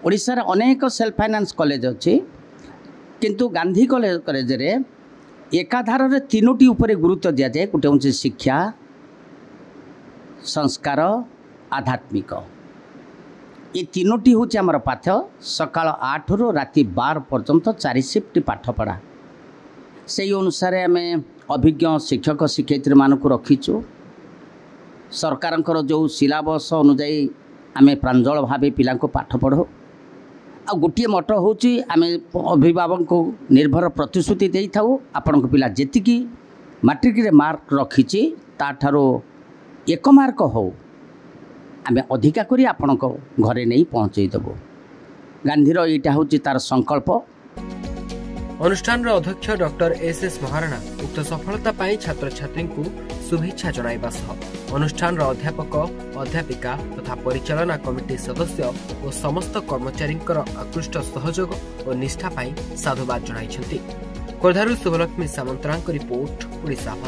ओडिशार अनेक self finance college अच्छी किंतु गांधी कॉलेज रे एकाधार तीनोटी उपरे गुरुत्व दि जाए। गोटे हूँ शिक्षा, संस्कार, आध्यात्मिक। ये तीनोटी हूँ आमर पाठ। सकाल 8 रु राति 12 पर्यंत 4 शिफ्ट पाठ पढ़ा। से अनुसार आम अभिज्ञ शिक्षक शिक्षयित्री मानक रखीचु। सरकार जो सिलेबस अनुजाई आम प्रांजल भाव पिला पाठ पढ़ो। आ गोटे मट हूँ आम अभिभावक को निर्भर प्रतिश्रुति दे था आपण पिला जी मैट्रिक रे मार्क रखी ताठारो 1 मार्क हो आम अधिका करी आपण घरे नहीं पहुँचईदेबू। गांधीर यहाँ हूँ तार संकल्प। अनुष्ठान अध्यक्ष डॉक्टर एस महाराणा उक्त सफलता पाई छात्र छात्री को शुभेच्छा जणाइबा सह अनुष्ठान अध्यापक अध्यापिका तथा परिचालना कमिटी सदस्य और समस्त कर्मचारी आकृष्ट सहयोग और निष्ठा पाई साधुवाद जणाइछन्ति। खोर्धारू शुभलक्ष्मी सामंतरांक रिपोर्ट ओडिशा।